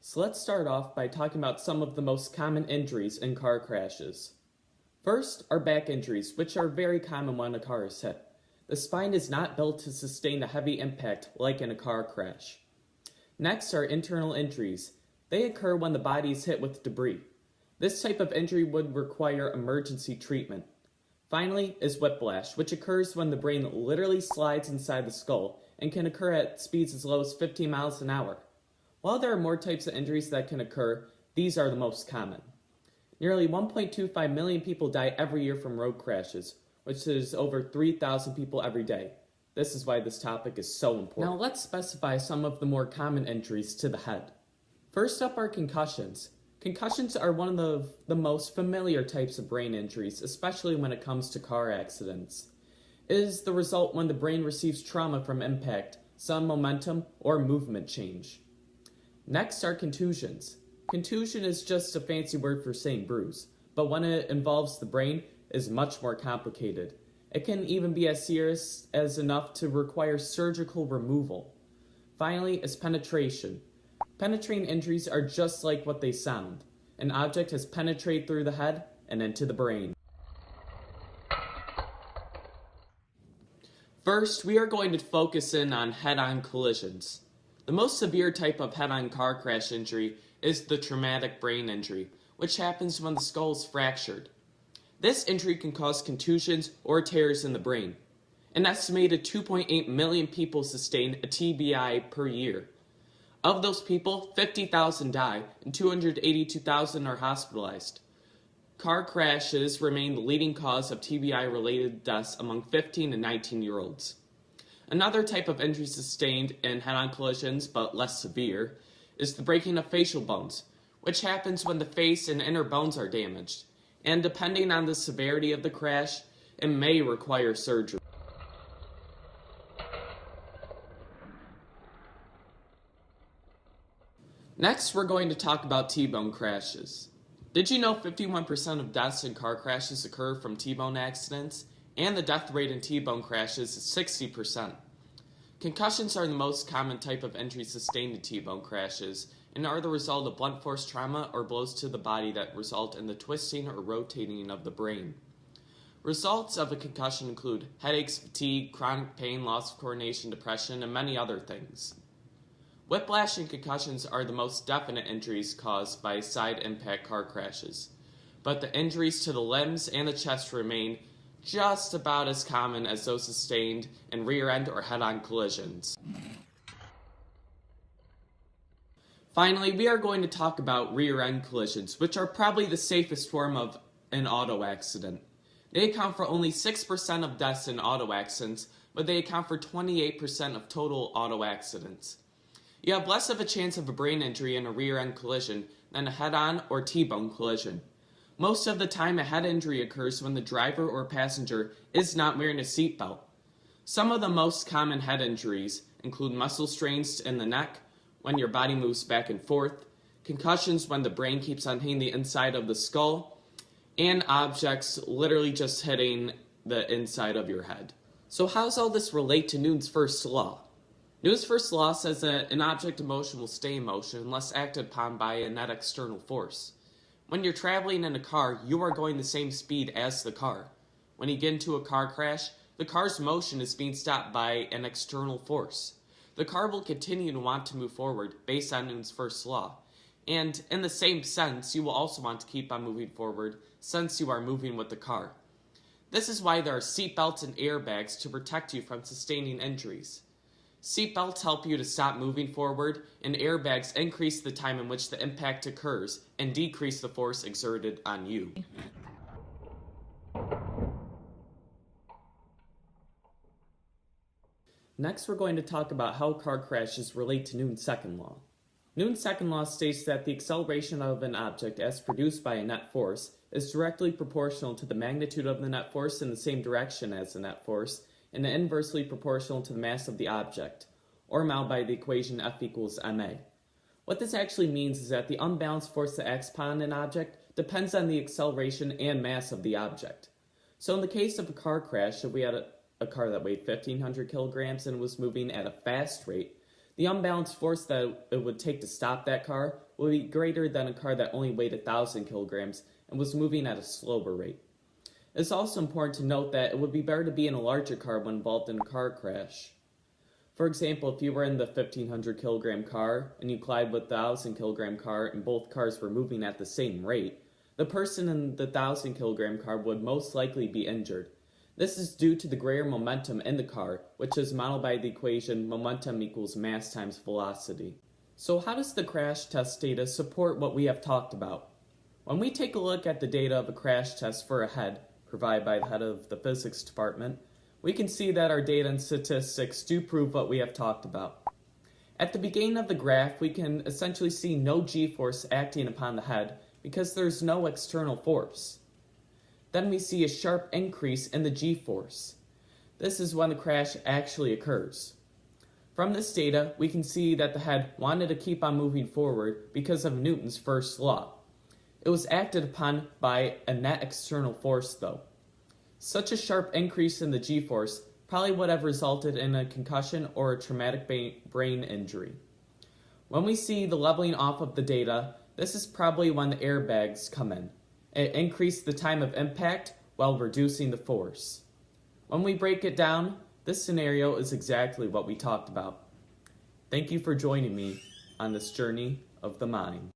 So let's start off by talking about some of the most common injuries in car crashes. First are back injuries, which are very common when a car is hit. The spine is not built to sustain a heavy impact like in a car crash. Next are internal injuries. They occur when the body is hit with debris. This type of injury would require emergency treatment. Finally is whiplash, which occurs when the brain literally slides inside the skull and can occur at speeds as low as 15 miles an hour. While there are more types of injuries that can occur, these are the most common. Nearly 1.25 million people die every year from road crashes, which is over 3,000 people every day. This is why this topic is so important. Now let's specify some of the more common injuries to the head. First up are concussions. Concussions are one of the most familiar types of brain injuries, especially when it comes to car accidents. It is the result when the brain receives trauma from impact, sudden momentum, or movement change. Next are contusions. Contusion is just a fancy word for saying bruise, but when it involves the brain, it is much more complicated. It can even be as serious as enough to require surgical removal. Finally is penetration. Penetrating injuries are just like what they sound. An object has penetrated through the head and into the brain. First, we are going to focus in on head-on collisions. The most severe type of head-on car crash injury is the traumatic brain injury, which happens when the skull is fractured. This injury can cause contusions or tears in the brain. An estimated 2.8 million people sustain a TBI per year. Of those people, 50,000 die and 282,000 are hospitalized. Car crashes remain the leading cause of TBI-related deaths among 15 and 19-year-olds. Another type of injury sustained in head-on collisions, but less severe, is the breaking of facial bones, which happens when the face and inner bones are damaged, and depending on the severity of the crash, it may require surgery. Next, we're going to talk about T-bone crashes. Did you know 51% of deaths in car crashes occur from T-bone accidents? And the death rate in T-bone crashes is 60%. Concussions are the most common type of injury sustained in T-bone crashes and are the result of blunt force trauma or blows to the body that result in the twisting or rotating of the brain. Results of a concussion include headaches, fatigue, chronic pain, loss of coordination, depression, and many other things. Whiplash and concussions are the most definite injuries caused by side impact car crashes, but the injuries to the limbs and the chest remain just about as common as those sustained in rear-end or head-on collisions. Finally, we are going to talk about rear-end collisions, which are probably the safest form of an auto accident. They account for only 6% of deaths in auto accidents, but they account for 28% of total auto accidents. You have less of a chance of a brain injury in a rear-end collision than a head-on or T-bone collision. Most of the time, a head injury occurs when the driver or passenger is not wearing a seatbelt. Some of the most common head injuries include muscle strains in the neck, when your body moves back and forth, concussions when the brain keeps on hitting the inside of the skull, and objects literally just hitting the inside of your head. So how does all this relate to Newton's first law? Newton's first law says that an object in motion will stay in motion unless acted upon by a net external force. When you're traveling in a car, you are going the same speed as the car. When you get into a car crash, the car's motion is being stopped by an external force. The car will continue to want to move forward based on Newton's first law. And in the same sense, you will also want to keep on moving forward since you are moving with the car. This is why there are seatbelts and airbags to protect you from sustaining injuries. Seatbelts help you to stop moving forward, and airbags increase the time in which the impact occurs and decrease the force exerted on you. Next, we're going to talk about how car crashes relate to Newton's second law. Newton's second law states that the acceleration of an object as produced by a net force is directly proportional to the magnitude of the net force in the same direction as the net force, and inversely proportional to the mass of the object, or modeled by the equation F equals ma. What this actually means is that the unbalanced force that acts upon an object depends on the acceleration and mass of the object. So in the case of a car crash, if we had a car that weighed 1,500 kilograms and was moving at a fast rate, the unbalanced force that it would take to stop that car would be greater than a car that only weighed 1,000 kilograms and was moving at a slower rate. It's also important to note that it would be better to be in a larger car when involved in a car crash. For example, if you were in the 1,500 kilogram car and you collided with the 1,000 kilogram car and both cars were moving at the same rate, the person in the 1,000 kilogram car would most likely be injured. This is due to the greater momentum in the car, which is modeled by the equation momentum equals mass times velocity. So how does the crash test data support what we have talked about? When we take a look at the data of a crash test for a head, provided by the head of the physics department, we can see that our data and statistics do prove what we have talked about. At the beginning of the graph, we can essentially see no g-force acting upon the head because there's no external force. Then we see a sharp increase in the g-force. This is when the crash actually occurs. From this data, we can see that the head wanted to keep on moving forward because of Newton's first law. It was acted upon by a net external force, though. Such a sharp increase in the g-force probably would have resulted in a concussion or a traumatic brain injury. When we see the leveling off of the data, this is probably when the airbags come in. It increased the time of impact while reducing the force. When we break it down, this scenario is exactly what we talked about. Thank you for joining me on this journey of the mind.